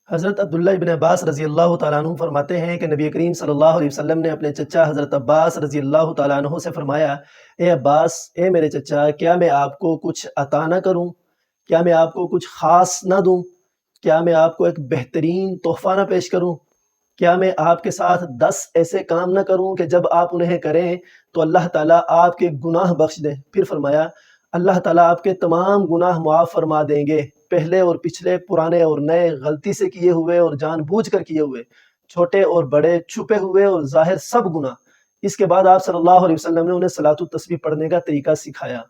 حضرت عبداللہ ابن عباس رضی اللہ تعالیٰ عنہ فرماتے ہیں کہ نبی کریم صلی اللہ علیہ وسلم نے اپنے چچا حضرت عباس رضی اللہ تعالیٰ عنہ سے فرمایا، اے عباس، اے میرے چچا، کیا میں آپ کو کچھ عطا نہ کروں؟ کیا میں آپ کو کچھ خاص نہ دوں؟ کیا میں آپ کو ایک بہترین تحفہ نہ پیش کروں؟ کیا میں آپ کے ساتھ 10 ایسے کام نہ کروں کہ جب آپ انہیں کریں تو اللہ تعالیٰ آپ کے گناہ بخش دیں؟ پھر فرمایا، اللہ تعالیٰ آپ کے تمام گناہ معاف فرما دیں گے، پہلے اور پچھلے، پرانے اور نئے، غلطی سے کیے ہوئے اور جان بوجھ کر کیے ہوئے، چھوٹے اور بڑے، چھپے ہوئے اور ظاہر، سب گناہ۔ اس کے بعد آپ صلی اللہ علیہ وسلم نے انہیں صلاۃ التسبیح پڑھنے کا طریقہ سکھایا۔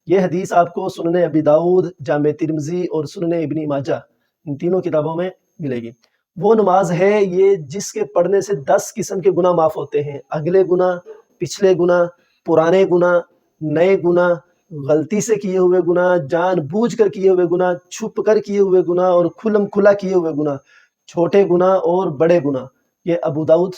یہ حدیث آپ کو سنن ابی داؤد، جامع ترمذی اور سنن ابن ماجہ، ان تینوں کتابوں میں ملے گی۔ وہ نماز ہے یہ جس کے پڑھنے سے 10 قسم کے گناہ معاف ہوتے ہیں، اگلے گناہ، پچھلے گناہ، پرانے گناہ، نئے گناہ، غلطی سے کیے ہوئے گناہ، جان بوجھ کر کیے ہوئے گناہ، چھپ کر کیے ہوئے گناہ اور کھلم کھلا کیے ہوئے گناہ، چھوٹے گناہ اور بڑے گناہ۔ یہ ابو داؤد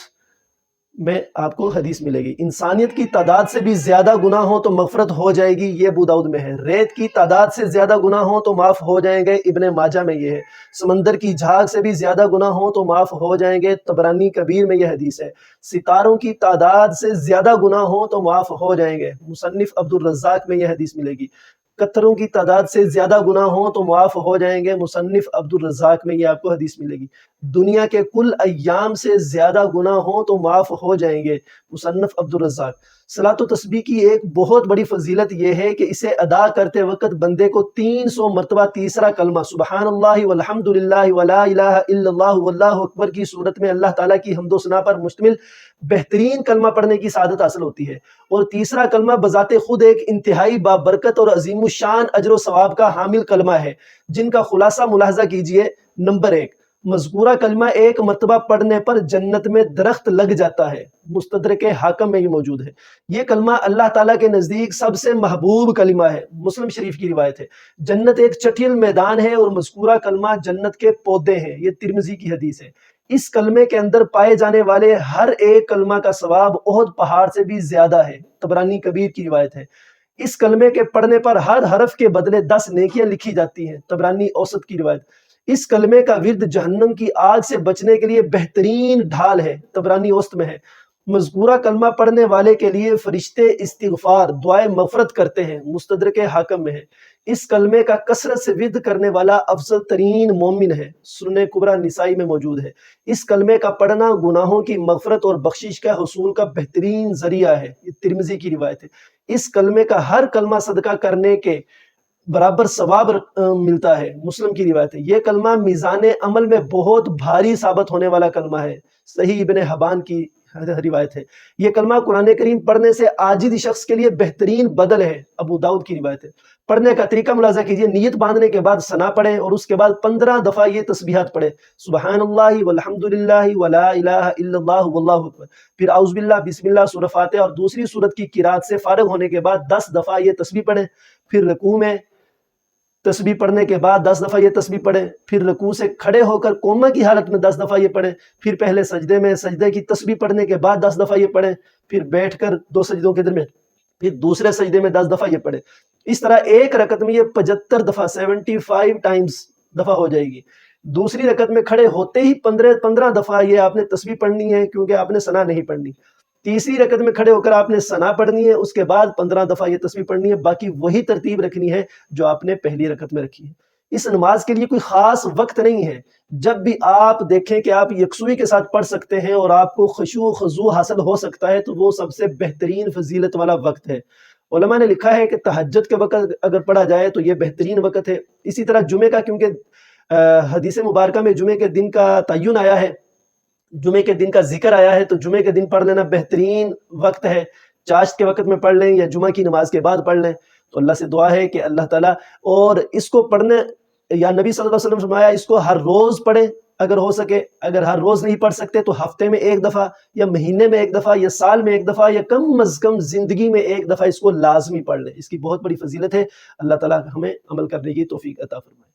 میں آپ کو حدیث ملے گی۔ انسانیت کی تعداد سے بھی زیادہ گناہ ہوں تو مغفرت ہو جائے گی، یہ ابو داؤد میں ہے۔ ریت کی تعداد سے زیادہ گناہ ہوں تو معاف ہو جائیں گے، ابن ماجہ میں یہ ہے۔ سمندر کی جھاگ سے بھی زیادہ گناہ ہوں تو معاف ہو جائیں گے، طبرانی کبیر میں یہ حدیث ہے۔ ستاروں کی تعداد سے زیادہ گناہ ہوں تو معاف ہو جائیں گے، مصنف عبد الرزاق میں یہ حدیث ملے گی۔ قطروں کی تعداد سے زیادہ گناہ ہوں تو معاف ہو جائیں گے، مصنف عبد الرزاق میں یہ آپ کو حدیث ملے گی۔ دنیا کے کل ایام سے زیادہ گناہ ہوں تو معاف ہو جائیں گے، مصنف عبد الرزاق۔ صلاۃ و تسبیح کی ایک بہت بڑی فضیلت یہ ہے کہ اسے ادا کرتے وقت بندے کو 300 مرتبہ تیسرا کلمہ سبحان اللہ والحمد للہ ولا الہ الا اللہ واللہ اکبر کی صورت میں اللہ تعالیٰ کی حمد و ثنا پر مشتمل بہترین کلمہ پڑھنے کی سعادت حاصل ہوتی ہے، اور تیسرا کلمہ بذات خود ایک انتہائی بابرکت اور عظیم الشان اجر و ثواب کا حامل کلمہ ہے، جن کا خلاصہ ملاحظہ کیجئے۔ نمبر 1، مذکورہ کلمہ ایک مرتبہ پڑھنے پر جنت میں درخت لگ جاتا ہے، مستدرک حاکم میں یہ موجود ہے۔ یہ کلمہ اللہ تعالیٰ کے نزدیک سب سے محبوب کلمہ ہے، مسلم شریف کی روایت ہے۔ جنت ایک چٹیل میدان ہے اور مذکورہ کلمہ جنت کے پودے ہیں، یہ ترمذی کی حدیث ہے۔ اس کلمے کے اندر پائے جانے والے ہر ایک کلمہ کا ثواب احد پہاڑ سے بھی زیادہ ہے، طبرانی کبیر کی روایت ہے۔ اس کلمے کے پڑھنے پر ہر حرف کے بدلے 10 نیکیاں لکھی جاتی ہیں، طبرانی اوسط کی روایت۔ اس کلمے کا ورد جہنم کی آگ سے بچنے کے لیے بہترین ڈھال ہے، طبرانی اوسط میں ہے۔ مذکورہ کلمہ پڑھنے والے کے لیے فرشتے استغفار، دعائے مغفرت کرتے ہیں، مستدرک حاکم میں ہے۔ اس کلمے کا کثرت سے ورد کرنے والا افضل ترین مومن ہے، سنن کبریٰ نسائی میں موجود ہے۔ اس کلمے کا پڑھنا گناہوں کی مغفرت اور بخشش کا حصول کا بہترین ذریعہ ہے، یہ ترمذی کی روایت ہے۔ اس کلمے کا ہر کلمہ صدقہ کرنے کے برابر ثواب ملتا ہے، مسلم کی روایت ہے۔ یہ کلمہ میزان عمل میں بہت بھاری ثابت ہونے والا کلمہ ہے، صحیح ابن حبان کی روایت ہے۔ یہ کلمہ قرآن کریم پڑھنے سے عاجز شخص کے لیے بہترین بدل ہے، ابو داؤد کی روایت ہے۔ پڑھنے کا طریقہ ملاحظہ کیجئے، نیت باندھنے کے بعد ثنا پڑھیں اور اس کے بعد 15 دفعہ یہ تسبیحات پڑھیں، سبحان اللہ والحمد للہ ولا الہ الا اللہ واللہ اکبر، پھر اعوذ باللہ، بسم اللہ، سورہ فاتحہ اور دوسری سورت کی قرات سے فارغ ہونے کے بعد 10 دفعہ یہ تسبیح پڑھیں، پھر رکوع میں تسبیح پڑھنے کے بعد 10 دفعہ یہ تسبیح پڑھیں، پھر رکوع سے کھڑے ہو کر قوما کی حالت میں 10 دفعہ یہ پڑھیں، پھر پہلے سجدے میں سجدے کی تسبیح پڑھنے کے بعد 10 دفعہ یہ پڑھیں، پھر بیٹھ کر 2 سجدوں کے درمیان پھر دوسرے سجدے میں 10 دفعہ یہ پڑھیں۔ اس طرح ایک رکعت میں یہ 75 دفعہ 75 ٹائمز دفعہ ہو جائے گی۔ دوسری رکعت میں کھڑے ہوتے ہی 15 دفعہ یہ آپ نے تسبیح پڑھنی ہے، کیونکہ آپ نے ثنا نہیں پڑھنی۔ تیسری رکعت میں کھڑے ہو کر آپ نے ثنا پڑھنی ہے، اس کے بعد 15 دفعہ یہ تسبیح پڑھنی ہے، باقی وہی ترتیب رکھنی ہے جو آپ نے پہلی رکعت میں رکھی ہے۔ اس نماز کے لیے کوئی خاص وقت نہیں ہے، جب بھی آپ دیکھیں کہ آپ یکسوئی کے ساتھ پڑھ سکتے ہیں اور آپ کو خشوع و خضوع حاصل ہو سکتا ہے تو وہ سب سے بہترین فضیلت والا وقت ہے۔ علماء نے لکھا ہے کہ تہجد کے وقت اگر پڑھا جائے تو یہ بہترین وقت ہے۔ اسی طرح جمعے کا، کیونکہ حدیث مبارکہ میں جمعے کے دن کا تعین آیا ہے، جمعے کے دن کا ذکر آیا ہے، تو جمعے کے دن پڑھ لینا بہترین وقت ہے۔ چاشت کے وقت میں پڑھ لیں یا جمعہ کی نماز کے بعد پڑھ لیں، تو اللہ سے دعا ہے کہ اللہ تعالیٰ، اور اس کو پڑھنے، یا نبی صلی اللہ علیہ وسلم نے فرمایا اس کو ہر روز پڑھیں اگر ہو سکے، اگر ہر روز نہیں پڑھ سکتے تو ہفتے میں 1 دفعہ یا مہینے میں 1 دفعہ یا سال میں 1 دفعہ یا کم از کم زندگی میں 1 دفعہ اس کو لازمی پڑھ لیں، اس کی بہت بڑی فضیلت ہے۔ اللہ تعالیٰ ہمیں عمل کرنے کی توفیق عطا فرمائے۔